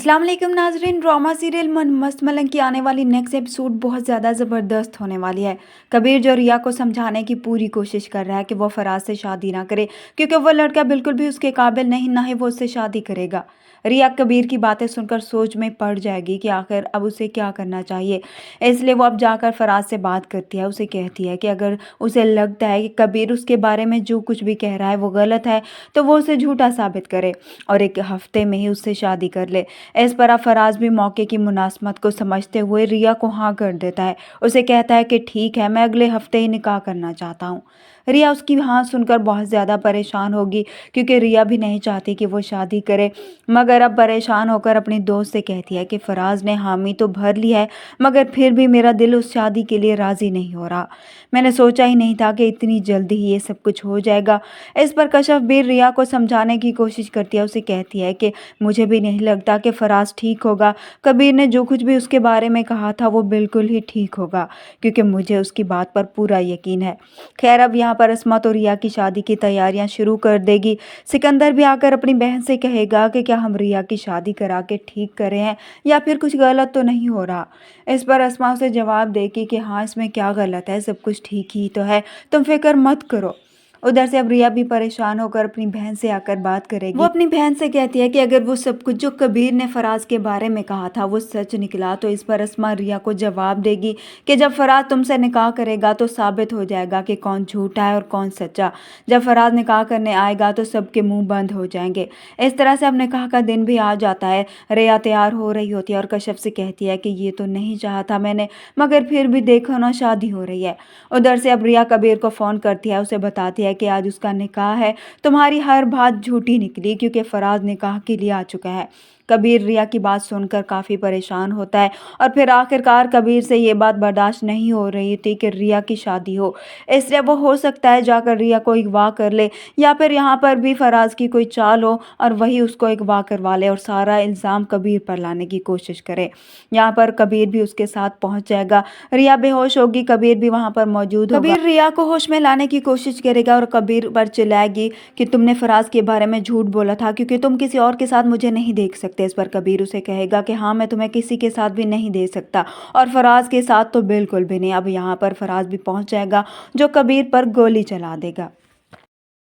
अस्सलाम वालेकुम नाजरीन। ड्रामा सीरियल मस्त मलंग की आने वाली नेक्स्ट एपिसोड बहुत ज़्यादा ज़बरदस्त होने वाली है। कबीर जो रिया को समझाने की पूरी कोशिश कर रहा है कि वो फराज से शादी ना करे, क्योंकि वो लड़का बिल्कुल भी उसके काबिल नहीं, ना ही वो उससे शादी करेगा। रिया कबीर की बातें सुनकर सोच में पड़ जाएगी कि आखिर अब उसे क्या करना चाहिए। इसलिए वो अब जाकर फराज से बात करती है, उसे कहती है कि अगर उसे लगता है कि कबीर उसके बारे में जो कुछ भी कह रहा है वो गलत है, तो वो उसे झूठा साबित करे और एक हफ्ते में ही उससे शादी कर ले। इस पर अब फराज भी मौके की मुनासबत को समझते हुए रिया को हाँ कर देता है। उसे कहता है कि ठीक है, मैं अगले हफ्ते ही निकाह करना चाहता हूँ। रिया उसकी हाँ सुनकर बहुत ज़्यादा परेशान होगी, क्योंकि रिया भी नहीं चाहती कि वो शादी करे। मगर अब परेशान होकर अपनी दोस्त से कहती है कि फराज ने हामी तो भर ली है, मगर फिर भी मेरा दिल उस शादी के लिए राज़ी नहीं हो रहा। मैंने सोचा ही नहीं था कि इतनी जल्दी ही ये सब कुछ हो जाएगा। इस पर कशफ भी रिया को समझाने की कोशिश करती है। उसे कहती है कि मुझे भी नहीं लगता कि फराज ठीक होगा। कबीर ने जो कुछ भी उसके बारे में कहा था वो बिल्कुल ही ठीक होगा, क्योंकि मुझे उसकी बात पर पूरा यकीन है। खैर, अब यहाँ पर अस्मा तो रिया की शादी की तैयारियां शुरू कर देगी। सिकंदर भी आकर अपनी बहन से कहेगा कि क्या हम रिया की शादी करा के ठीक कर रहे हैं या फिर कुछ गलत तो नहीं हो रहा। इस पर अस्मा उसे जवाब देगी कि हाँ, इसमें क्या गलत है, सब कुछ ठीक ही तो है, तुम फिक्र मत करो। उधर से अब रिया भी परेशान होकर अपनी बहन से आकर बात करेगी। वो अपनी बहन से कहती है कि अगर वो सब कुछ जो कबीर ने फराज के बारे में कहा था वो सच निकला, तो इस पर अस्मा रिया को जवाब देगी कि जब फराज तुमसे निकाह करेगा तो साबित हो जाएगा कि कौन झूठा है और कौन सच्चा। जब फराज निकाह करने आएगा तो सबके मुंह बंद हो जाएंगे। इस तरह से अब निकाह का दिन भी आ जाता है। रिया तैयार हो रही होती है और कश्यप से कहती है कि ये तो नहीं चाहा था मैंने, मगर फिर भी देखो ना, शादी हो रही है। उधर से अब रिया कबीर को फ़ोन करती है, उसे बताती है कि आज उसका निकाह है। तुम्हारी हर बात झूठी निकली, क्योंकि फराज निकाह के लिए आ चुका है। कबीर रिया की बात सुनकर काफ़ी परेशान होता है और फिर आखिरकार कबीर से ये बात बर्दाश्त नहीं हो रही थी कि रिया की शादी हो। इसलिए वो हो सकता है जाकर रिया को अगवा कर ले, या फिर यहाँ पर भी फराज की कोई चाल हो और वही उसको अगवा करवा ले और सारा इल्ज़ाम कबीर पर लाने की कोशिश करे। यहाँ पर कबीर भी उसके साथ पहुँच जाएगा। रिया बेहोश होगी, कबीर भी वहाँ पर मौजूद होगा। कबीर रिया को होश में लाने की कोशिश करेगा और कबीर पर चिल्लाएगी कि तुमने फराज के बारे में झूठ बोला था, क्योंकि तुम किसी और के साथ मुझे नहीं देख सकते। इस पर कबीर उसे कहेगा कि हाँ, मैं तुम्हें किसी के साथ भी नहीं दे सकता, और फराज के साथ तो बिल्कुल भी नहीं। अब यहाँ पर फराज भी पहुँच जाएगा, जो कबीर पर गोली चला देगा।